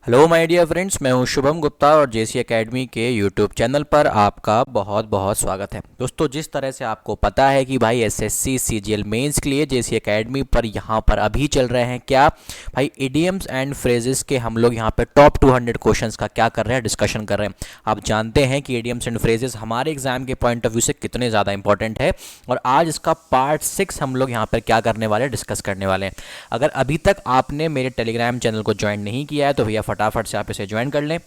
Hello my dear friends, मैं हूं शुभम गुप्ता और जेसी एकेडमी के यूट्यूब चैनल पर आपका बहुत बहुत स्वागत है। दोस्तों, जिस तरह से आपको पता है कि भाई एसएससी सीजीएल मेंस के लिए जेसी एकेडमी पर यहां पर अभी चल रहे हैं क्या भाई इडियम्स एंड फ्रेजेस के हम लोग यहां पर टॉप 200 क्वेश्चंस का क्या कर रहे हैं, डिस्कशन कर रहे हैं। आप जानते हैं कि इडियम्स एंड फ्रेजेस हमारे एग्जाम के पॉइंट ऑफ व्यू से कितने ज़्यादा इंपॉर्टेंट है, और आज इसका पार्ट 6 हम लोग यहाँ पर क्या करने वाले हैं, डिस्कस करने वाले हैं। अगर अभी तक आपने मेरे टेलीग्राम चैनल को ज्वाइन नहीं किया है तो भैया फटाफट से आप इसे ज्वाइन कर लें।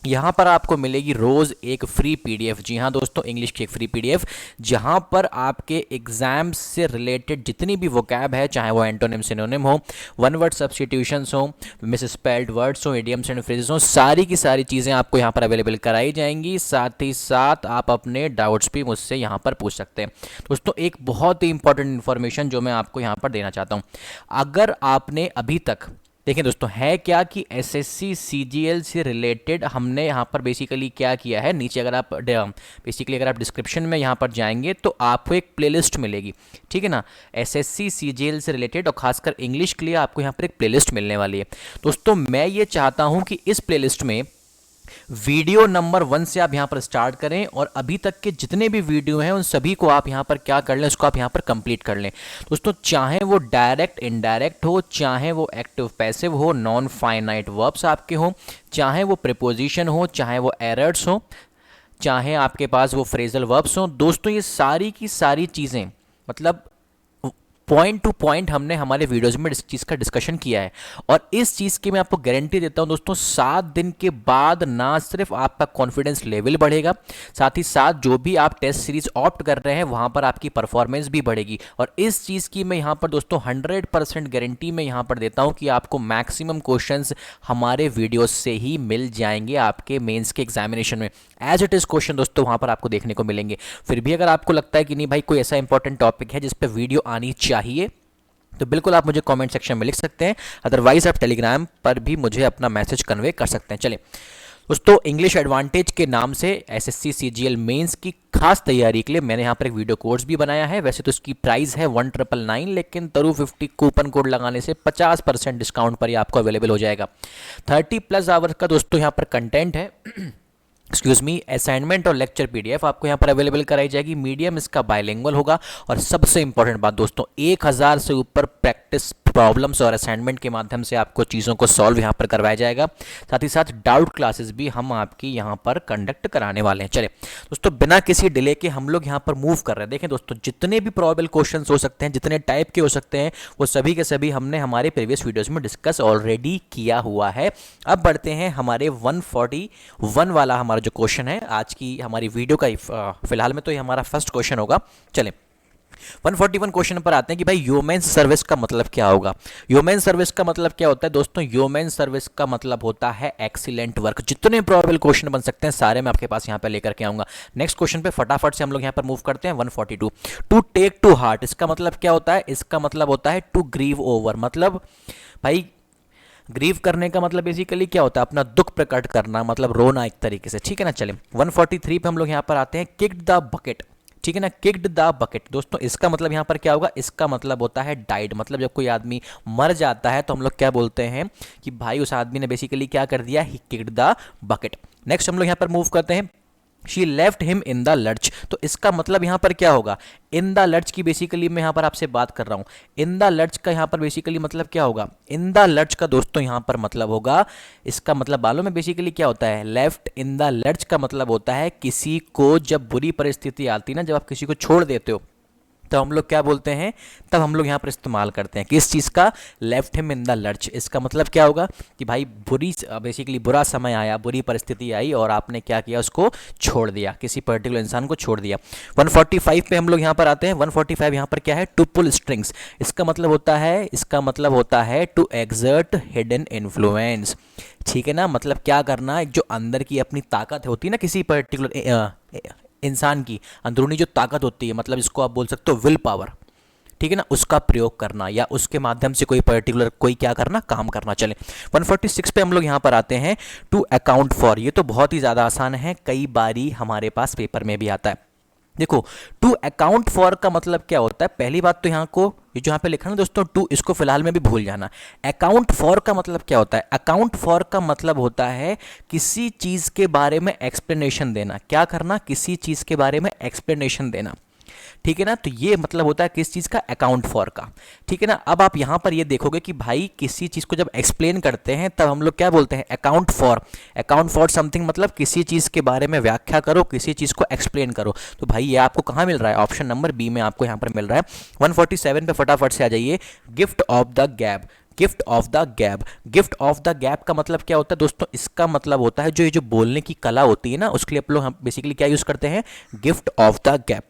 यहाँ पर आपको मिलेगी रोज़ एक फ्री पीडीएफ। जी हाँ दोस्तों, इंग्लिश की एक फ्री पीडीएफ जहाँ पर आपके एग्जाम से रिलेटेड जितनी भी वोकैब है, चाहे वो एंटोनिम सिनोनिम हो, वन वर्ड सब्स्टिट्यूशंस हो, मिस स्पेल्ड वर्ड्स हो, इडियम्स एंड फ्रेजेस हो, सारी की सारी चीज़ें आपको यहाँ पर अवेलेबल कराई जाएंगी। साथ ही साथ आप अपने डाउट्स भी मुझसे यहाँ पर पूछ सकते हैं। दोस्तों, एक बहुत ही इंपॉर्टेंट इन्फॉर्मेशन जो मैं आपको यहाँ पर देना चाहता हूँ, अगर आपने अभी तक देखिए दोस्तों, है क्या कि एसएससी सीजीएल से रिलेटेड हमने यहाँ पर बेसिकली क्या किया है, नीचे अगर आप बेसिकली अगर आप डिस्क्रिप्शन में यहाँ पर जाएंगे तो आपको एक प्लेलिस्ट मिलेगी, ठीक है ना। एसएससी सीजीएल से रिलेटेड और खासकर इंग्लिश के लिए आपको यहाँ पर एक प्लेलिस्ट मिलने वाली है। दोस्तों, मैं ये चाहता हूँ कि इस प्लेलिस्ट में वीडियो नंबर 1 से आप यहाँ पर स्टार्ट करें और अभी तक के जितने भी वीडियो हैं उन सभी को आप यहाँ पर क्या कर लें, उसको आप यहाँ पर कंप्लीट कर लें। दोस्तों, चाहे वो डायरेक्ट इनडायरेक्ट हो, चाहे वो एक्टिव पैसिव हो, नॉन फाइनाइट वर्ब्स आपके हो, चाहे वो प्रीपोजिशन हो, चाहे वो एरर्स हो, चाहे आपके पास वो फ्रेजल वर्ब्स हो। दोस्तों, ये सारी की सारी चीज़ें मतलब पॉइंट टू पॉइंट हमने हमारे वीडियोज़ में इस चीज़ का डिस्कशन किया है, और इस चीज़ की मैं आपको गारंटी देता हूं दोस्तों, 7 दिन के बाद ना सिर्फ आपका कॉन्फिडेंस लेवल बढ़ेगा, साथ ही साथ जो भी आप टेस्ट सीरीज ऑप्ट कर रहे हैं वहां पर आपकी परफॉर्मेंस भी बढ़ेगी। और इस चीज़ की मैं यहाँ पर दोस्तों 100% गारंटी मैं यहाँ पर देता हूँ कि आपको मैक्सिमम क्वेश्चंस हमारे वीडियोज से ही मिल जाएंगे आपके मेंस के एग्जामिनेशन में। एज इट इज़ क्वेश्चन दोस्तों वहाँ पर आपको देखने को मिलेंगे। फिर भी अगर आपको लगता है कि नहीं भाई, कोई ऐसा इंपॉर्टेंट टॉपिक है जिस पर वीडियो आनी चाहिए, तो बिल्कुल आप मुझे कमेंट सेक्शन में लिख सकते हैं। अदरवाइज आप टेलीग्राम पर भी मुझे अपना मैसेज कन्वे कर सकते हैं। चलिए दोस्तों, इंग्लिश एडवांटेज के नाम से एसएससी सीजीएल मेंस की खास तैयारी के लिए मैंने यहाँ पर एक वीडियो कोर्स भी बनाया है। वैसे तो इसकी प्राइस है 1999, लेकिन तरु 50 कूपन कोड लगाने से 50% डिस्काउंट पर ही आपको अवेलेबल हो जाएगा। 30+ आवर्स का दोस्तों यहाँ पर कंटेंट है एक्सक्यूज मी, असाइनमेंट और लेक्चर पीडीएफ आपको यहाँ पर अवेलेबल कराई जाएगी। मीडियम इसका बाइलिंगुअल होगा, और सबसे इंपॉर्टेंट बात दोस्तों, 1000 से ऊपर प्रैक्टिस प्रॉब्लम्स और असाइनमेंट के माध्यम से आपको चीज़ों को सॉल्व यहाँ पर करवाया जाएगा। साथ ही साथ डाउट क्लासेस भी हम आपकी यहाँ पर कंडक्ट कराने वाले हैं। चले दोस्तों, बिना किसी डिले के हम लोग यहाँ पर मूव कर रहे हैं। देखें दोस्तों, जितने भी प्रॉबल क्वेश्चन हो सकते हैं, जितने टाइप के हो सकते हैं, वो सभी के सभी हमने हमारे प्रीवियस वीडियोज़ में डिस्कस ऑलरेडी किया हुआ है। अब बढ़ते हैं हमारे 141 वाला हमारा जो क्वेश्चन है आज की हमारी वीडियो का। फिलहाल में तो ये हमारा फर्स्ट क्वेश्चन होगा। चलें 141 क्वेश्चन पर आते हैं कि भाई ह्यूमन सर्विस का मतलब क्या होगा। ह्यूमन सर्विस का मतलब क्या होता है दोस्तों? ह्यूमन सर्विस का मतलब होता है एक्सीलेंट वर्क। जितने प्रोबेबल क्वेश्चन बन सकते हैं सारे मैं आपके पास यहाँ पे लेकर के आऊंगा। नेक्स्ट क्वेश्चन पे फटाफट से हम लोग यहाँ पर मूव करते हैं। 142, टू टेक टू हार्ट, इसका मतलब क्या होता है? इसका मतलब होता है टू ग्रीव ओवर। मतलब भाई ग्रीव करने का मतलब बेसिकली क्या होता है? अपना दुख प्रकट करना, मतलब रोना एक तरीके से, ठीक है ना। चले 143 पे हम लोग यहाँ पर आते हैं। किक्ड द बकेट, ठीक है ना, किक्ड द बकेट। दोस्तों, इसका मतलब यहाँ पर क्या होगा? इसका मतलब होता है डाइड। मतलब जब कोई आदमी मर जाता है तो हम लोग क्या बोलते हैं कि भाई उस आदमी ने बेसिकली क्या कर दिया? ही किक्ड द बकेट। नेक्स्ट हम लोग यहाँ पर मूव करते हैं। She left him in the lurch, तो इसका मतलब यहां पर क्या होगा? इन द लर्च की बेसिकली मैं यहां पर आपसे बात कर रहा हूं। इन द लर्च का यहां पर बेसिकली मतलब क्या होगा? इन द लर्च का दोस्तों यहां पर मतलब होगा, इसका मतलब बालों में बेसिकली क्या होता है? लेफ्ट इन द लर्च का मतलब होता है किसी को जब बुरी परिस्थिति आती है ना, जब आप किसी को छोड़ देते हो तो हम लोग क्या बोलते हैं? तब हम लोग यहाँ पर इस्तेमाल करते हैं किस चीज़ का? Left him in the lurch. इसका मतलब क्या होगा कि भाई बेसिकली बुरा समय आया, बुरी परिस्थिति आई और आपने क्या किया? उसको छोड़ दिया, किसी पर्टिकुलर इंसान को छोड़ दिया। 145 पे हम लोग यहाँ पर आते हैं। 145 यहाँ पर क्या है? To pull strings. इसका मतलब होता है टू एक्सर्ट हिडन इन्फ्लुएंस, ठीक है ना। मतलब क्या करना? जो अंदर की अपनी ताकत होती है ना, किसी पर्टिकुलर इंसान की अंदरूनी जो ताकत होती है, मतलब इसको आप बोल सकते हो विल पावर, ठीक है ना, उसका प्रयोग करना या उसके माध्यम से कोई पर्टिकुलर कोई क्या करना? काम करना। चले 146 पे हम लोग यहाँ पर आते हैं। टू अकाउंट फॉर, ये तो बहुत ही ज़्यादा आसान है, कई बारी हमारे पास पेपर में भी आता है। देखो, टू अकाउंट फॉर का मतलब क्या होता है? पहली बात तो यहाँ को ये जो यहाँ पे लिखा है ना दोस्तों टू, इसको फिलहाल में भी भूल जाना। अकाउंट फॉर का मतलब क्या होता है? अकाउंट फॉर का मतलब होता है किसी चीज़ के बारे में एक्सप्लेनेशन देना। क्या करना? किसी चीज़ के बारे में एक्सप्लेनेशन देना। ठीक है ना, तो ये मतलब होता है किस चीज़ का? अकाउंट फॉर का। ठीक है ना, अब आप यहाँ पर ये देखोगे कि भाई किसी चीज़ को जब एक्सप्लेन करते हैं तब हम लोग क्या बोलते हैं? Account for. Account for something मतलब किसी चीज़ के बारे में व्याख्या करो, किसी चीज़ को एक्सप्लेन करो। तो भाई ये आपको कहाँ मिल रहा है? ऑप्शन नंबर बी में आपको यहाँ पर मिल रहा है। 147 पे फटाफट से आ जाइए। गिफ्ट ऑफ द गैब। गिफ्ट ऑफ द गैब। गिफ्ट ऑफ द गैब का मतलब क्या होता है दोस्तों? इसका मतलब होता है जो ये जो बोलने की कला होती है ना, उसके लिए आप लोग हम बेसिकली क्या यूज़ करते हैं? गिफ्ट ऑफ द गैब।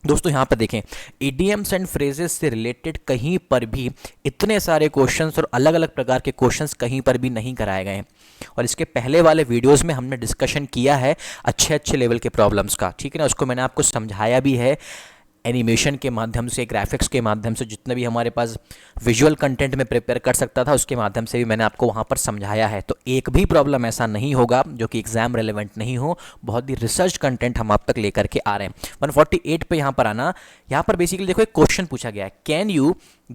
दोस्तों यहाँ पर देखें, इडियम्स एंड फ्रेजेस से रिलेटेड कहीं पर भी इतने सारे क्वेश्चंस और अलग अलग प्रकार के क्वेश्चंस कहीं पर भी नहीं कराए गए हैं। और इसके पहले वाले वीडियोस में हमने डिस्कशन किया है अच्छे अच्छे लेवल के प्रॉब्लम्स का। ठीक है ना, उसको मैंने आपको समझाया भी है एनिमेशन के माध्यम से, ग्राफिक्स के माध्यम से, जितने भी हमारे पास विजुअल कंटेंट में प्रिपेयर कर सकता था उसके माध्यम से भी मैंने आपको वहाँ पर समझाया है। तो एक भी प्रॉब्लम ऐसा नहीं होगा जो कि एग्जाम रेलेवेंट नहीं हो। बहुत ही रिसर्च कंटेंट हम आप तक लेकर के आ रहे हैं। 148 पे यहाँ पर आना। यहाँ पर बेसिकली देखो एक क्वेश्चन पूछा गया है, can you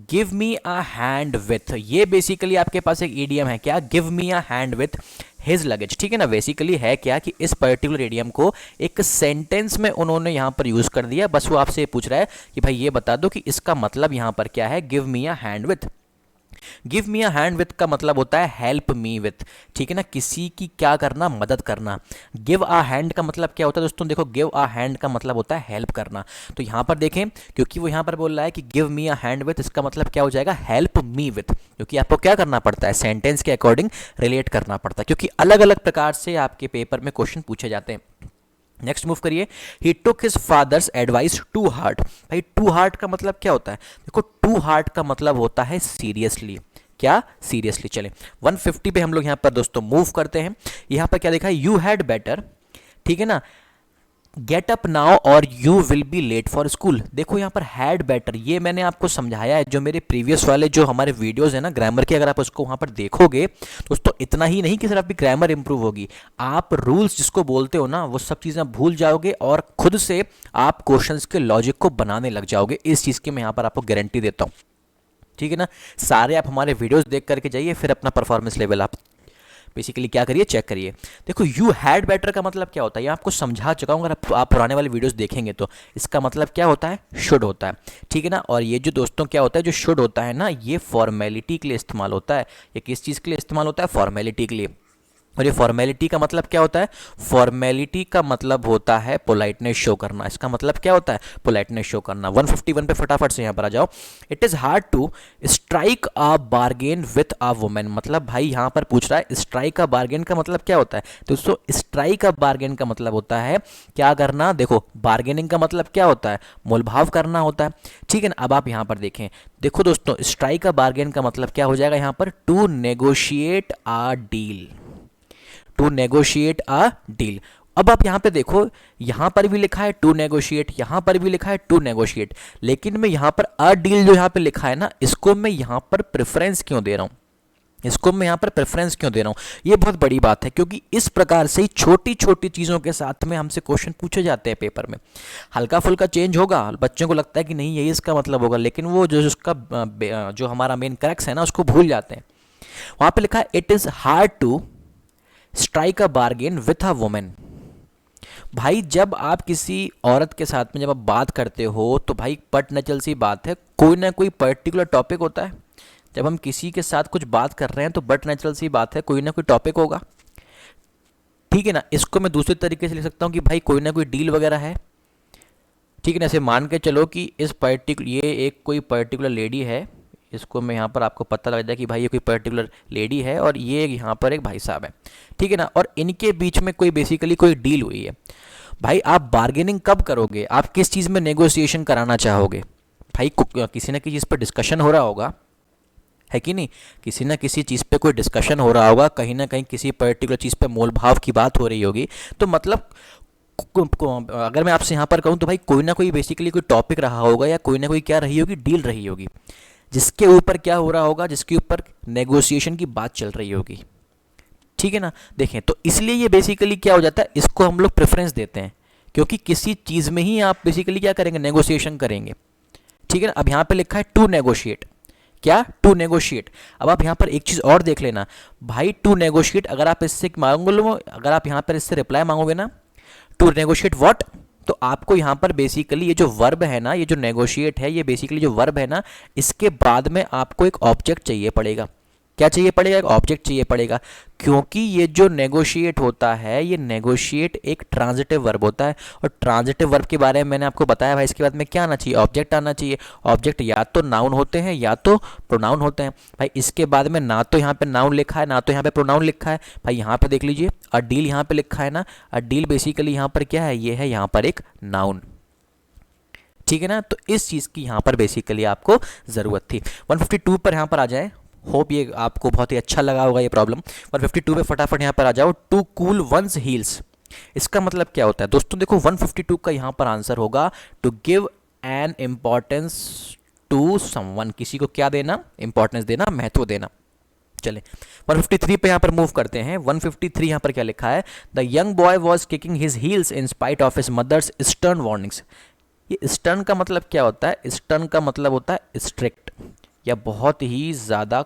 give me a hand with. ये बेसिकली आपके पास एक ईडियम है, क्या? Give me a hand with his luggage. ठीक है ना, बेसिकली है क्या कि इस पर्टिकुलर इडियम को एक सेंटेंस में उन्होंने यहाँ पर यूज़ कर दिया। बस वो आपसे पूछ रहा है कि भाई ये बता दो कि इसका मतलब यहाँ पर क्या है? Give me a hand with. Give me a hand with का मतलब होता है हेल्प मी विथ। ठीक है ना, किसी की क्या करना? मदद करना। गिव अ हैंड का मतलब क्या होता है दोस्तों? देखो, गिव अ हैंड का मतलब होता है हेल्प करना। तो यहाँ पर देखें, क्योंकि वो यहाँ पर बोल रहा है कि give me a hand with, इसका मतलब क्या हो जाएगा? Help me with. क्योंकि आपको क्या करना पड़ता है? सेंटेंस के अकॉर्डिंग रिलेट करना पड़ता है, क्योंकि अलग अलग प्रकार से आपके पेपर में क्वेश्चन पूछे जाते हैं। नेक्स्ट मूव करिए। He took his father's advice to heart. भाई टू हार्ट का मतलब क्या होता है? देखो, टू हार्ट का मतलब होता है सीरियसली। क्या? सीरियसली। चलें 150 पे हम लोग यहाँ पर दोस्तों मूव करते हैं। यहाँ पर क्या देखा है? You had better. ठीक है ना, गेट अप नाउ और you will be late for school. देखो यहाँ पर हैड बेटर, ये मैंने आपको समझाया है जो मेरे प्रीवियस वाले जो हमारे वीडियोस है ना ग्रामर के, अगर आप उसको वहाँ पर देखोगे दोस्तों, इतना ही नहीं कि सिर्फ आपकी ग्रामर इंप्रूव होगी, आप रूल्स जिसको बोलते हो ना वो सब चीज़ें आप भूल जाओगे और खुद से आप क्वेश्चंस के लॉजिक को बनाने लग जाओगे। इस चीज़ की मैं यहाँ पर आपको गारंटी देता हूँ। ठीक है ना, सारे आप हमारे वीडियोस देख करके जाइए, फिर अपना परफॉर्मेंस लेवल आप बेसिकली क्या करिए? चेक करिए। देखो, यू हैड बेटर का मतलब क्या होता है? ये आपको समझा चुका हूँ, अगर आप पुराने वाले वीडियोस देखेंगे तो। इसका मतलब क्या होता है? शुड होता है। ठीक है ना, और ये जो दोस्तों क्या होता है, जो शुड होता है ना, ये फॉर्मेलिटी के लिए इस्तेमाल होता है। ये किस चीज़ के लिए इस्तेमाल होता है? फॉर्मेलिटी के लिए। और ये फॉर्मेलिटी का मतलब क्या होता है? फॉर्मेलिटी का मतलब होता है पोलाइटनेस शो करना। इसका मतलब क्या होता है? पोलाइटनेस शो करना। 151 पे फटाफट से यहाँ पर आ जाओ। It is hard to strike a bargain with a women. मतलब भाई यहाँ पर पूछ रहा है स्ट्राइक अ बार्गेन का मतलब क्या होता है? दोस्तों, स्ट्राइक अ बार्गेन का मतलब होता है क्या करना? देखो, बार्गेनिंग का मतलब क्या होता है? मोलभाव करना होता है। ठीक है ना, अब आप यहाँ पर देखें, देखो दोस्तों, स्ट्राइक अ बार्गेन का मतलब क्या हो जाएगा यहाँ पर? To negotiate a deal. To negotiate a deal. अब आप यहाँ पे देखो, यहाँ पर भी लिखा है टू नेगोशिएट, यहाँ पर भी लिखा है टू नेगोशिएट, लेकिन मैं यहाँ पर अ डील जो यहाँ पे लिखा है ना, इसको मैं यहाँ पर प्रेफरेंस क्यों दे रहा हूँ? इसको मैं यहाँ पर प्रेफरेंस क्यों दे रहा हूँ? ये बहुत बड़ी बात है, क्योंकि इस प्रकार से छोटी छोटी चीज़ों के साथ में हमसे क्वेश्चन पूछे जाते हैं पेपर में। हल्का फुल्का चेंज होगा, बच्चों को लगता है कि नहीं यही इसका मतलब होगा, लेकिन वो जो उसका जो हमारा मेन करेक्ट है ना, उसको भूल जाते हैं। वहाँ पे लिखा है it is hard to strike a bargain with a women. भाई जब आप किसी औरत के साथ में जब आप बात करते हो तो भाई बट नेचुरल सी बात है, कोई ना कोई पर्टिकुलर टॉपिक होता है। जब हम किसी के साथ कुछ बात कर रहे हैं तो बट नेचुरल सी बात है, कोई ना कोई टॉपिक होगा। ठीक है ना, इसको मैं दूसरे तरीके से लिख सकता हूँ कि भाई कोई ना कोई डील वगैरह है। ठीक है ना, ऐसे मान के चलो कि इस पर्टिकुलर ये एक कोई पर्टिकुलर लेडी है, इसको मैं यहाँ पर आपको पता लग जाए कि भाई ये कोई पर्टिकुलर लेडी है और ये यहाँ पर एक भाई साहब है। ठीक है ना, और इनके बीच में कोई बेसिकली कोई डील हुई है। भाई आप बार्गेनिंग कब करोगे? आप किस चीज़ में नेगोशिएशन कराना चाहोगे? भाई किसी न किसी चीज़ पर डिस्कशन हो रहा होगा, है कि नहीं? किसी न किसी चीज़ पे कोई डिस्कशन हो रहा होगा, कहीं ना कहीं किसी पर्टिकुलर चीज़ पे मोल भाव की बात हो रही होगी। तो मतलब अगर मैं आपसे यहाँ पर कहूँ तो भाई कोई ना कोई बेसिकली कोई टॉपिक रहा होगा या कोई ना कोई क्या रही होगी, डील रही होगी, जिसके ऊपर क्या हो रहा होगा, जिसके ऊपर नेगोशिएशन की बात चल रही होगी। ठीक है ना, देखें तो इसलिए ये बेसिकली क्या हो जाता है, इसको हम लोग प्रेफरेंस देते हैं, क्योंकि किसी चीज़ में ही आप बेसिकली क्या करेंगे? नेगोशिएशन करेंगे। ठीक है ना। अब यहाँ पे लिखा है टू नेगोशिएट, क्या, टू नेगोशिएट। अब आप यहाँ पर एक चीज़ और देख लेना भाई, टू नेगोशिएट अगर आप इससे मांगो लो, अगर आप यहाँ पर इससे रिप्लाई मांगोगे ना, टू नेगोशिएट व्हाट, तो आपको यहाँ पर बेसिकली ये जो वर्ब है ना, ये जो नेगोशिएट है, ये बेसिकली जो वर्ब है ना, इसके बाद में आपको एक ऑब्जेक्ट चाहिए पड़ेगा। क्या चाहिए पड़ेगा? एक ऑब्जेक्ट चाहिए पड़ेगा, क्योंकि ये जो नेगोशिएट होता है, ये नेगोशिएट एक ट्रांजिटिव वर्ब होता है। और ट्रांजिटिव वर्ब के बारे में मैंने आपको बताया भाई, इसके बाद में क्या आना चाहिए? ऑब्जेक्ट आना चाहिए। ऑब्जेक्ट या तो नाउन होते हैं या तो प्रोनाउन होते हैं भाई। इसके बाद में ना तो यहाँ पे नाउन लिखा है, ना तो यहाँ पे प्रोनाउन लिखा है भाई। यहाँ पे देख लीजिए, अ डील यहाँ पे लिखा है ना, अ डील बेसिकली यहाँ पर क्या है? ये है यहाँ पर एक नाउन, ठीक है ना। तो इस चीज़ की यहाँ पर बेसिकली आपको ज़रूरत थी। 152 पर यहाँ पर आ जाए, होप ये आपको बहुत ही अच्छा लगा होगा ये प्रॉब्लम। 152 पे फटाफट यहाँ पर आ जाओ, टू कूल वंस हील्स, इसका मतलब क्या होता है दोस्तों? देखो 152 का यहाँ पर आंसर होगा to give an importance to someone, किसी को क्या देना? इंपॉर्टेंस देना, महत्व देना। चले 153 पे यहाँ पर मूव करते हैं। 153 यहाँ पर क्या लिखा है? The young boy was kicking his heels in spite of his mother's stern warnings. ये स्टर्न का मतलब क्या होता है? स्टर्न का मतलब होता है स्ट्रिक्ट या बहुत ही ज़्यादा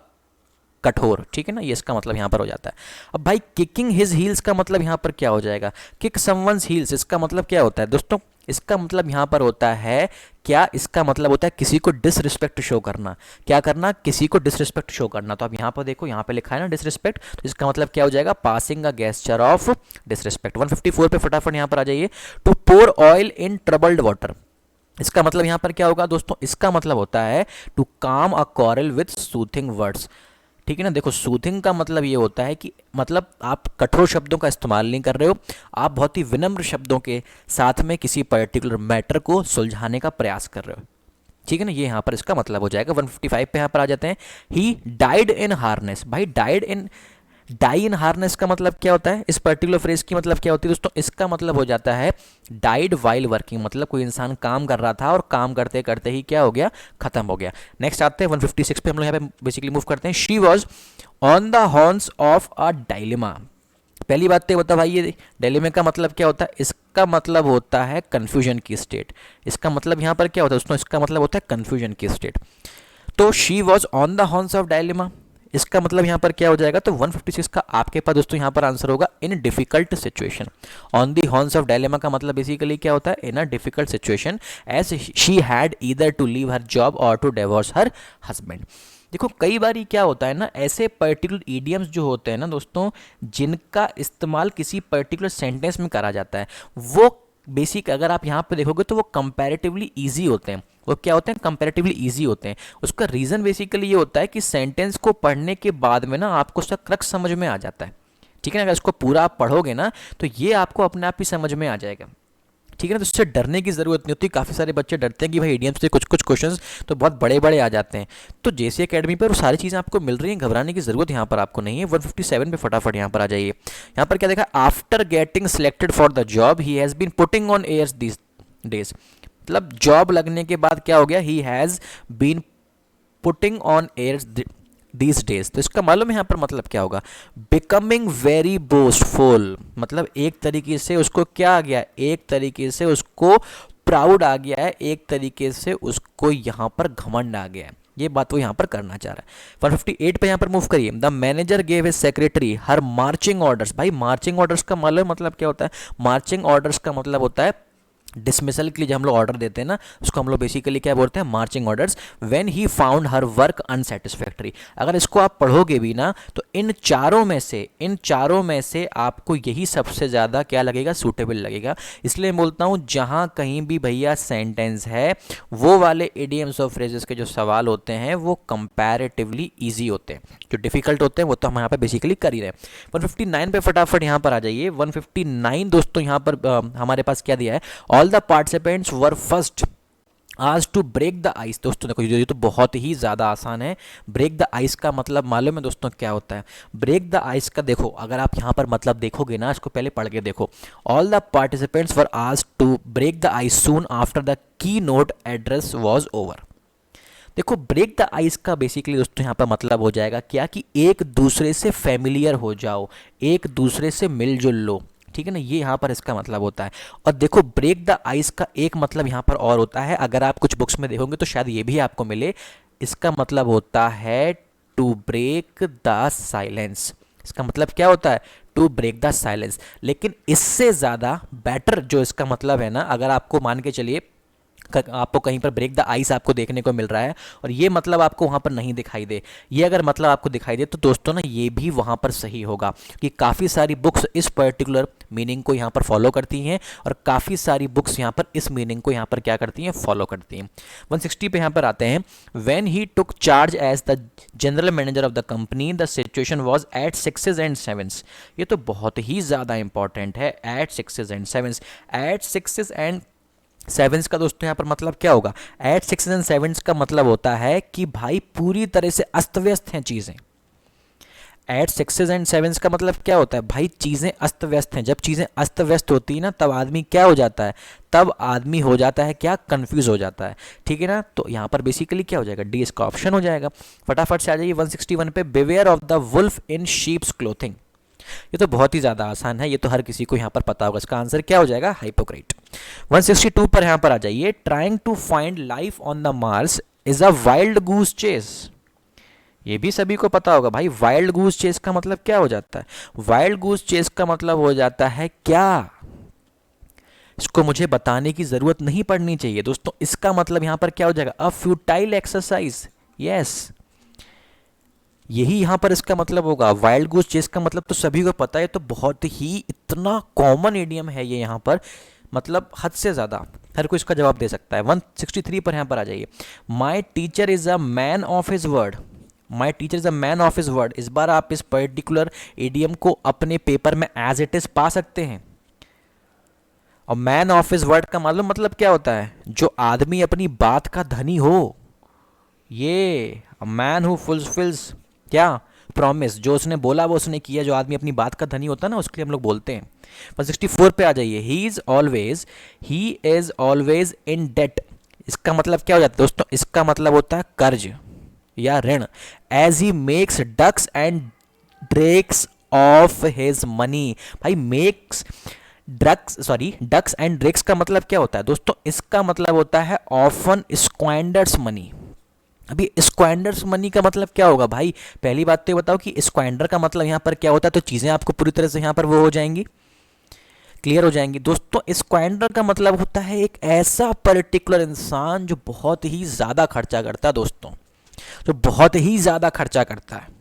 कठोर, ठीक है ना, ये इसका मतलब यहाँ पर हो जाता है। अब भाई किकिंग हिज हील्स का मतलब यहाँ पर क्या हो जाएगा? किक समवंस हील्स, इसका मतलब क्या होता है दोस्तों? इसका मतलब यहाँ पर होता है क्या? इसका मतलब होता है किसी को डिसरिस्पेक्ट शो करना। क्या करना? किसी को डिसरिस्पेक्ट शो करना। तो आप यहाँ पर देखो, यहाँ पे लिखा है ना डिसरिस्पेक्ट, तो इसका मतलब क्या हो जाएगा? Passing a gesture of disrespect. 154 पे फटाफट यहाँ पर आ जाइए, to pour oil in troubled water, इसका मतलब यहाँ पर क्या होगा दोस्तों? इसका मतलब होता है टू काम a quarrel with soothing words, ठीक है ना। देखो सूथिंग का मतलब ये होता है कि मतलब आप कठोर शब्दों का इस्तेमाल नहीं कर रहे हो, आप बहुत ही विनम्र शब्दों के साथ में किसी पर्टिकुलर मैटर को सुलझाने का प्रयास कर रहे हो, ठीक है ना। ये यहाँ पर इसका मतलब हो जाएगा। 155 पे यहाँ पर आ जाते हैं, ही डाइड इन हार्नेस। भाई डाई इन हार्नेस का मतलब क्या होता है? इस पर्टिकुलर फ्रेज की मतलब क्या होती है दोस्तों? इसका मतलब हो जाता है डाइड वाइल वर्किंग, मतलब कोई इंसान काम कर रहा था और काम करते करते ही क्या हो गया? खत्म हो गया। नेक्स्ट आते हैं 156 पे, हम लोग यहाँ पे बेसिकली मूव करते हैं। She was on the horns of a dilemma. पहली बात तो बता भाई, ये डायलेमा का मतलब क्या होता है? इसका मतलब होता है कन्फ्यूजन की स्टेट। इसका मतलब यहाँ पर क्या होता है दोस्तों? इसका मतलब होता है कन्फ्यूजन की स्टेट। तो she was on the horns of dilemma, इसका मतलब यहाँ पर क्या हो जाएगा? तो 156 का आपके पास दोस्तों यहाँ पर आंसर होगा in difficult situation. On the horns of dilemma का मतलब बेसिकली क्या होता है? In a difficult situation as she had either to leave her job और टू डिवोर्स हर हस्बैंड। देखो कई बार क्या होता है ना, ऐसे पर्टिकुलर ईडियम्स जो होते हैं ना दोस्तों, जिनका इस्तेमाल किसी पर्टिकुलर सेंटेंस में करा जाता है, वो बेसिक अगर आप यहाँ पे देखोगे तो वो कंपैरेटिवली ईजी होते हैं। वो क्या होते हैं? कंपैरेटिवली ईजी होते हैं। उसका रीज़न बेसिकली ये होता है कि सेंटेंस को पढ़ने के बाद में ना आपको उसका क्रक्स समझ में आ जाता है, ठीक है ना। अगर इसको पूरा आप पढ़ोगे ना तो ये आपको अपने आप ही समझ में आ जाएगा, ठीक है ना। तो इससे डरने की ज़रूरत नहीं होती। काफ़ी सारे बच्चे डरते हैं कि भाई इडियम्स से कुछ कुछ क्वेश्चंस तो बहुत बड़े बड़े आ जाते हैं। तो जेसी एकेडमी पर वो सारी चीज़ें आपको मिल रही हैं, घबराने की ज़रूरत यहाँ पर आपको नहीं है। 157 पे फटाफट यहाँ पर आ जाइए। यहाँ पर क्या देखा? After getting selected for the job he has been putting on airs this days, मतलब जॉब लगने के बाद क्या हो गया? He has been putting on airs these days. तो इसका मालूम है यहाँ पर मतलब क्या होगा? बिकमिंग वेरी बोस्टफुल, मतलब एक तरीके से उसको क्या आ गया? एक तरीके से उसको प्राउड आ गया है, एक तरीके से उसको यहाँ पर घमंड आ गया है। ये बात वो यहाँ पर करना चाह रहा है। 158 पे यहाँ पर मूव करिए। The manager gave his secretary her marching orders. भाई मार्चिंग ऑर्डर्स का मालूम मतलब क्या होता है? मार्चिंग ऑर्डर्स का मतलब होता है डिसमिसल के लिए जब हम लोग ऑर्डर देते हैं ना, उसको हम लोग बेसिकली क्या बोलते हैं? Marching orders. When he found her work unsatisfactory. अगर इसको आप पढ़ोगे भी ना तो इन चारों में से आपको यही सबसे ज़्यादा क्या लगेगा? सूटेबल लगेगा। इसलिए बोलता हूँ जहाँ कहीं भी भैया सेंटेंस है, वो वाले इडियम्स और फ्रेजेस के जो सवाल होते हैं वो कंपैरेटिवली ईजी होते हैं। जो डिफिकल्ट होते हैं वो तो हम यहाँ पे बेसिकली कर ही रहे हैं। 159 पे फटाफट यहाँ पर आ जाइए। 159 दोस्तों यहाँ पर हमारे पास क्या दिया है? All the participants were first आज टू ब्रेक द आइस। दोस्तों देखो ये तो बहुत ही ज़्यादा आसान है। ब्रेक द आइस का मतलब मालूम है दोस्तों क्या होता है? ब्रेक द आइस का देखो, अगर आप यहाँ पर मतलब देखोगे ना, इसको पहले पढ़ के देखो। ऑल द पार्टिसिपेंट्स वर आज to break the ice soon after the keynote address was over. देखो ब्रेक द आइस का बेसिकली दोस्तों यहाँ पर मतलब हो जाएगा क्या? कि एक दूसरे से फेमिलियर हो जाओ, एक दूसरे से मिलजुल लो, ठीक है ना, ये यहाँ पर इसका मतलब होता है। और देखो ब्रेक द आइस का एक मतलब यहाँ पर और होता है, अगर आप कुछ बुक्स में देखोगे तो शायद ये भी आपको मिले, इसका मतलब होता है टू ब्रेक द साइलेंस। इसका मतलब क्या होता है? To break the silence. लेकिन इससे ज़्यादा बेटर जो इसका मतलब है ना, अगर आपको मान के चलिए आपको कहीं पर ब्रेक द आइस आपको देखने को मिल रहा है और ये मतलब आपको वहाँ पर नहीं दिखाई दे, ये अगर मतलब आपको दिखाई दे तो दोस्तों ना ये भी वहाँ पर सही होगा कि काफ़ी सारी बुक्स इस पर्टिकुलर मीनिंग को यहाँ पर फॉलो करती हैं और काफ़ी सारी बुक्स यहाँ पर इस मीनिंग को यहाँ पर क्या करती हैं? फॉलो करती हैं। 160 पे यहाँ पर आते हैं, when he took charge as the general manager of the company the situation was at sixes and sevens. ये तो बहुत ही ज़्यादा इंपॉर्टेंट है, at sixes and sevens. At sixes and sevens का दोस्तों यहाँ पर मतलब क्या होगा? एट सिक्सेज एंड सेवन्स का मतलब होता है कि भाई पूरी तरह से अस्त व्यस्त हैं चीज़ें। एट सिक्सेज एंड सेवन्स का मतलब क्या होता है? भाई चीज़ें अस्त व्यस्त हैं। जब चीज़ें अस्त व्यस्त होती है ना तब आदमी क्या हो जाता है? तब आदमी हो जाता है क्या? कंफ्यूज हो जाता है। ठीक है ना, तो यहाँ पर बेसिकली क्या हो जाएगा? डी इसका ऑप्शन हो जाएगा। फटाफट से आ जाइए 161 पे, beware of the wolf in sheep's clothing. ये तो बहुत ही ज़्यादा आसान है, ये तो हर किसी को यहाँ पर पता होगा। इसका आंसर क्या हो जाएगा? हाइपोक्रेट। 162 पर यहाँ पर आ जाइए, trying to find life on the mars is a wild goose chase. ये भी सभी को पता होगा भाई, वाइल्ड गूस चेस का मतलब क्या हो जाता है? वाइल्ड गूस चेस का मतलब हो जाता है क्या? इसको मुझे बताने की जरूरत नहीं पड़नी चाहिए दोस्तों, इसका मतलब यहां पर क्या हो जाएगा? अ फ्यूटाइल एक्सरसाइज। यस, यही यहां पर इसका मतलब होगा। वाइल्ड गूस चेस का मतलब तो सभी को पता है, तो बहुत ही इतना कॉमन इडियम है ये यहां पर, मतलब हद से ज़्यादा हर कोई इसका जवाब दे सकता है। 163 पर यहाँ पर आ जाइए, my teacher is a man of his word. My teacher is a man of his word. इस बार आप इस पर्टिकुलर इडियम को अपने पेपर में एज इट इज़ पा सकते हैं। और मैन ऑफ हिज वर्ड का मालूम मतलब क्या होता है? जो आदमी अपनी बात का धनी हो, ये मैन हु फुलफिल्स क्या? प्रॉमिस। जो उसने बोला वो उसने किया। जो आदमी अपनी बात का धनी होता है ना, उसके लिए हम लोग बोलते हैं। 164 पे आ जाइए, he is always in debt. इसका मतलब क्या हो जाता है दोस्तों? इसका मतलब होता है कर्ज या ऋण। As he makes ducks and drakes of his money. भाई मेक्स डक्स एंड ड्रेक्स का मतलब क्या होता है दोस्तों? इसका मतलब होता है ऑफन स्क्वांडर्स मनी। अभी स्क्वांडर्स मनी का मतलब क्या होगा भाई? पहली बात तो ये बताओ कि स्क्वांडर का मतलब यहाँ पर क्या होता है, तो चीज़ें आपको पूरी तरह से यहाँ पर वो हो जाएंगी, क्लियर हो जाएंगी। दोस्तों स्क्वांडर का मतलब होता है एक ऐसा पर्टिकुलर इंसान जो बहुत ही ज़्यादा खर्चा करता है दोस्तों, जो बहुत ही ज़्यादा खर्चा करता है।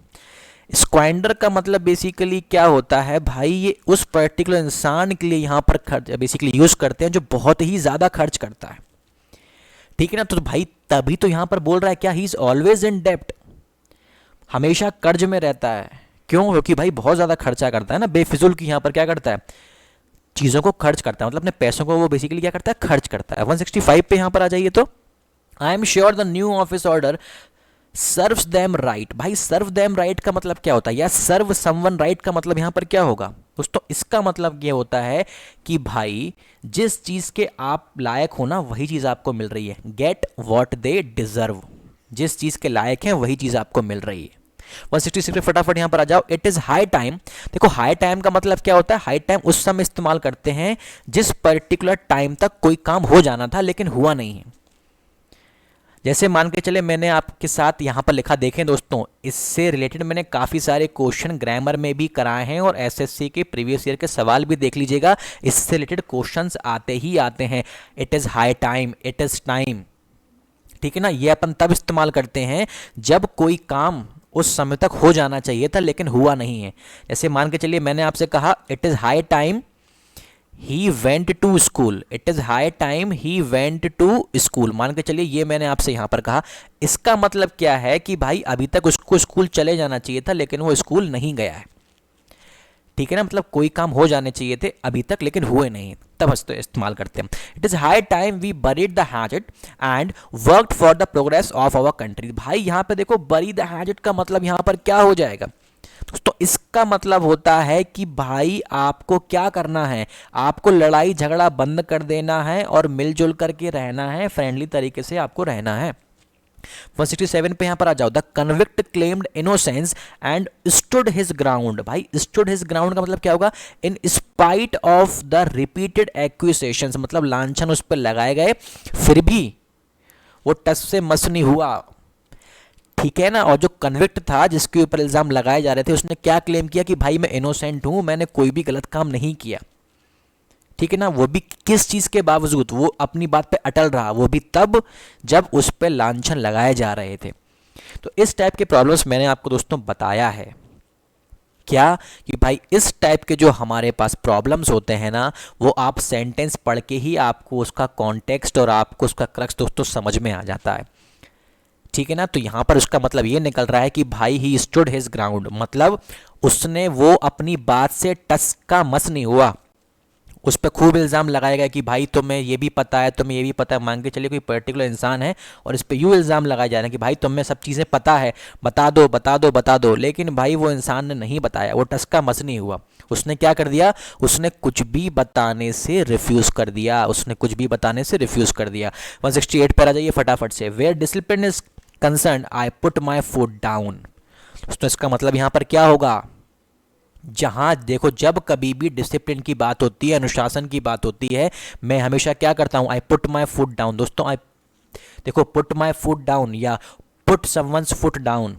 स्क्वांडर का मतलब बेसिकली क्या होता है भाई? ये उस पर्टिकुलर इंसान के लिए यहाँ पर खर्च बेसिकली यूज़ करते हैं जो बहुत ही ज़्यादा खर्च करता है। ठीक है ना, तो भाई तभी तो यहां पर बोल रहा है क्या? ही इज ऑलवेज इन डेप्ट, हमेशा कर्ज में रहता है। क्यों? क्योंकि भाई बहुत ज्यादा खर्चा करता है ना, बेफिजुल की यहां पर क्या करता है? चीजों को खर्च करता है, मतलब अपने पैसों को वो बेसिकली क्या करता है? खर्च करता है। 165 पे यहां पर आ जाइए, तो I am sure the new office order serves them right. भाई सर्व देम राइट का मतलब क्या होता है? या सर्व समवन राइट का मतलब यहां पर क्या होगा दोस्तों? इसका मतलब ये होता है कि भाई जिस चीज के आप लायक हो ना वही चीज आपको मिल रही है। Get what they deserve. जिस चीज के लायक हैं वही चीज आपको मिल रही है। 166 पे फटाफट यहां पर आ जाओ, इट इज हाई टाइम। देखो हाई टाइम का मतलब क्या होता है? हाई टाइम उस समय इस्तेमाल करते हैं जिस पर्टिकुलर टाइम तक कोई काम हो जाना था लेकिन हुआ नहीं है। जैसे मान के चले मैंने आपके साथ यहाँ पर लिखा, देखें दोस्तों, इससे रिलेटेड मैंने काफ़ी सारे क्वेश्चन ग्रामर में भी कराए हैं और एसएससी के प्रीवियस ईयर के सवाल भी देख लीजिएगा, इससे रिलेटेड क्वेश्चंस आते ही आते हैं। It is high time, it is time, ठीक है ना, ये अपन तब इस्तेमाल करते हैं जब कोई काम उस समय तक हो जाना चाहिए था लेकिन हुआ नहीं है। जैसे मान के चलिए मैंने आपसे कहा it is high time he went to school, it is high time he went to school. मान के चलिए ये मैंने आपसे यहाँ पर कहा, इसका मतलब क्या है कि भाई अभी तक उसको स्कूल चले जाना चाहिए था लेकिन वो स्कूल नहीं गया है। ठीक है ना, मतलब कोई काम हो जाने चाहिए थे अभी तक लेकिन हुए नहीं, तब तो इस्तेमाल करते हैं। It is high time we buried the hatchet and worked for the progress of our country. भाई यहाँ पे देखो बरी द हैजेट का मतलब यहाँ पर क्या हो जाएगा दोस्तों? इसका मतलब होता है कि भाई आपको क्या करना है? आपको लड़ाई झगड़ा बंद कर देना है और मिलजुल करके रहना है, फ्रेंडली तरीके से आपको रहना है। 167 पे यहाँ पर आ जाओ, the convict claimed innocence and stood his ground. भाई स्टूड हिज ग्राउंड का मतलब क्या होगा, इन spite of the repeated accusations, मतलब लांछन उस पर लगाए गए फिर भी वो टस से मस नहीं हुआ, ठीक है ना। और जो कन्विक्ट था जिसके ऊपर इल्ज़ाम लगाए जा रहे थे, उसने क्या क्लेम किया कि भाई मैं इनोसेंट हूं, मैंने कोई भी गलत काम नहीं किया, ठीक है ना। वो भी किस चीज़ के बावजूद, वो अपनी बात पे अटल रहा, वो भी तब जब उस पर लांछन लगाए जा रहे थे। तो इस टाइप के प्रॉब्लम्स मैंने आपको दोस्तों बताया है क्या, कि भाई इस टाइप के जो हमारे पास प्रॉब्लम्स होते हैं ना, वो आप सेंटेंस पढ़ के ही आपको उसका कॉन्टेक्स्ट और आपको उसका क्रक्स दोस्तों समझ में आ जाता है, ठीक है ना। तो यहाँ पर उसका मतलब ये निकल रहा है कि भाई ही स्टूड हिज ग्राउंड, मतलब उसने वो अपनी बात से टस का मस नहीं हुआ। उस पर खूब इल्ज़ाम लगाया गया कि भाई तुम्हें ये भी पता है, तुम्हें ये भी पता है, मान के चलिए कोई पर्टिकुलर इंसान है और इस पर यूँ इल्ज़ाम लगाए जा रहे हैं कि भाई तुम्हें सब चीज़ें पता है, बता दो बता दो बता दो, लेकिन भाई वो इंसान ने नहीं बताया, वो टस का मस नहीं हुआ। उसने क्या कर दिया, उसने कुछ भी बताने से रिफ्यूज़ कर दिया, उसने कुछ भी बताने से रिफ्यूज़ कर दिया। 168 पर आ जाइए फटाफट से, where discipline is concern I put my foot down. तो इसका मतलब यहाँ पर क्या होगा, जहाँ देखो जब कभी भी डिसिप्लिन की बात होती है, अनुशासन की बात होती है, मैं हमेशा क्या करता हूँ, आई पुट माई फुट डाउन। दोस्तों आई देखो पुट माई फुट डाउन या पुट समवंस फुट डाउन,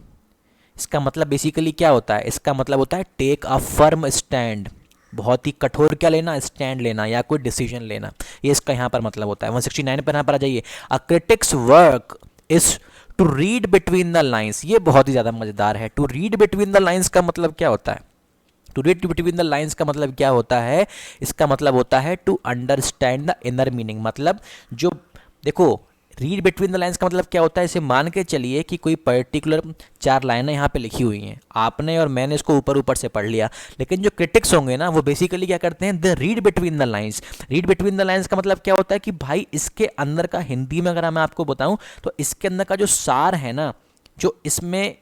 इसका मतलब बेसिकली क्या होता है, इसका मतलब होता है टेक अ फर्म स्टैंड, बहुत ही कठोर क्या लेना, स्टैंड लेना या कोई डिसीजन लेना, ये इसका यहाँ पर मतलब होता है। 169 पर यहाँ पर आ जाइए, a critics work is to read between the lines. ये बहुत ही ज़्यादा मज़ेदार है। To read between the lines का मतलब क्या होता है, to read between the lines का मतलब क्या होता है, इसका मतलब होता है to understand the inner meaning. मतलब जो देखो रीड बिटवीन द लाइन्स का मतलब क्या होता है, इसे मान के चलिए कि कोई पर्टिकुलर 4 लाइनें यहाँ पे लिखी हुई हैं, आपने और मैंने इसको ऊपर ऊपर से पढ़ लिया, लेकिन जो क्रिटिक्स होंगे ना वो बेसिकली क्या करते हैं, the read between the lines. Read between the lines का मतलब क्या होता है कि भाई इसके अंदर का, हिंदी में अगर मैं आपको बताऊं तो इसके अंदर का जो सार है ना, जो इसमें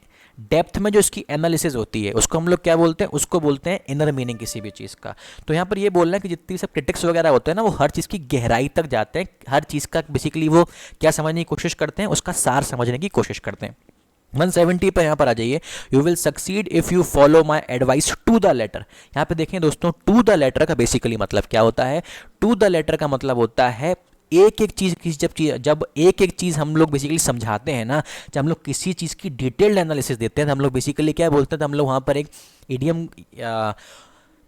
डेप्थ में जो इसकी एनालिसिस होती है, उसको हम लोग क्या बोलते हैं, उसको बोलते हैं इनर मीनिंग किसी भी चीज़ का। तो यहाँ पर ये बोल रहे हैं कि जितनी भी सब क्रिटिक्स वगैरह होते हैं ना, वो हर चीज़ की गहराई तक जाते हैं, हर चीज़ का बेसिकली वो क्या समझने की कोशिश करते हैं, उसका सार समझने की कोशिश करते हैं। 170 पर यहाँ पर आ जाइए, you will succeed if you follow my advice to the letter. यहाँ पे देखें दोस्तों, टू द लेटर का बेसिकली मतलब क्या होता है, टू द लेटर का मतलब होता है एक एक चीज़ की, जब एक एक चीज़ हम लोग बेसिकली समझाते हैं ना, जब हम लोग किसी चीज़ की डिटेल्ड एनालिसिस देते हैं तो हम लोग बेसिकली क्या बोलते हैं, तो हम लोग वहाँ पर एक इडियम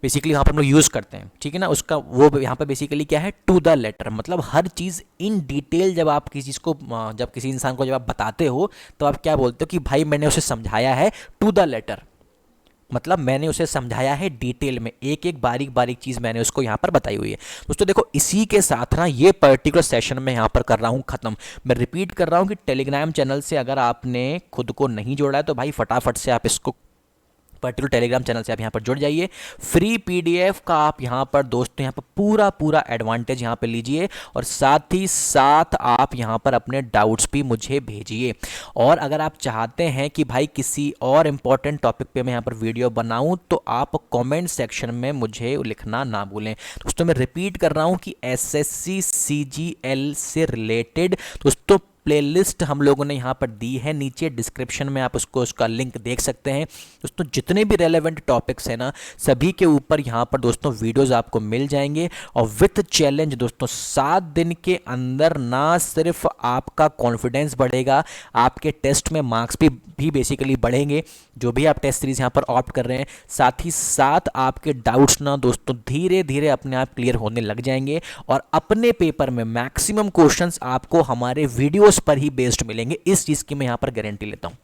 बेसिकली वहाँ पर हम लोग यूज़ करते हैं, ठीक है ना। उसका वो यहाँ पर बेसिकली क्या है, टू द लेटर, मतलब हर चीज़ इन डिटेल जब आप किसी चीज़ को, जब किसी इंसान को जब आप बताते हो तो आप क्या बोलते हो कि भाई मैंने उसे समझाया है टू द लेटर, मतलब मैंने उसे समझाया है डिटेल में, एक एक बारीक बारीक चीज़ मैंने उसको यहाँ पर बताई हुई है। दोस्तों देखो इसी के साथ ना ये पर्टिकुलर सेशन में यहाँ पर कर रहा हूँ ख़त्म। मैं रिपीट कर रहा हूँ कि टेलीग्राम चैनल से अगर आपने खुद को नहीं जोड़ा है तो भाई फटाफट से आप इसको पर्टिकुलर टेलीग्राम चैनल से आप यहाँ पर जुड़ जाइए। फ्री पीडीएफ का आप यहाँ पर दोस्तों यहाँ पर पूरा पूरा एडवांटेज यहाँ पर लीजिए, और साथ ही साथ आप यहाँ पर अपने डाउट्स भी मुझे भेजिए। और अगर आप चाहते हैं कि भाई किसी और इम्पॉर्टेंट टॉपिक पे मैं यहाँ पर वीडियो बनाऊँ तो आप कमेंट सेक्शन में मुझे लिखना ना भूलें। दोस्तों मैं रिपीट कर रहा हूँ कि एसएससी सीजीएल से रिलेटेड दोस्तों प्लेलिस्ट हम लोगों ने यहाँ पर दी है, नीचे डिस्क्रिप्शन में आप उसका लिंक देख सकते हैं। दोस्तों जितने भी रेलेवेंट टॉपिक्स हैं ना, सभी के ऊपर यहाँ पर दोस्तों वीडियोस आपको मिल जाएंगे। और विथ चैलेंज दोस्तों 7 दिन के अंदर ना सिर्फ आपका कॉन्फिडेंस बढ़ेगा, आपके टेस्ट में मार्क्स भी बेसिकली बढ़ेंगे, जो भी आप टेस्ट सीरीज यहाँ पर ऑप्ट कर रहे हैं, साथ ही साथ आपके डाउट्स ना दोस्तों धीरे धीरे अपने आप क्लियर होने लग जाएंगे, और अपने पेपर में मैक्सिमम क्वेश्चंस आपको हमारे वीडियोस पर ही बेस्ड मिलेंगे। इस चीज़ की मैं यहाँ पर गारंटी लेता हूँ।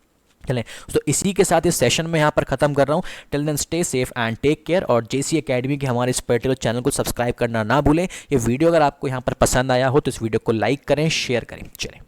चलें तो इसी के साथ इस सेशन में यहाँ पर ख़त्म कर रहा हूँ। Till then stay safe and take care, और जेसी एकेडमी के हमारे इस पर्टिकुलर चैनल को सब्सक्राइब करना ना भूलें। ये वीडियो अगर आपको यहाँ पर पसंद आया हो तो इस वीडियो को लाइक करें, शेयर करें। चलें।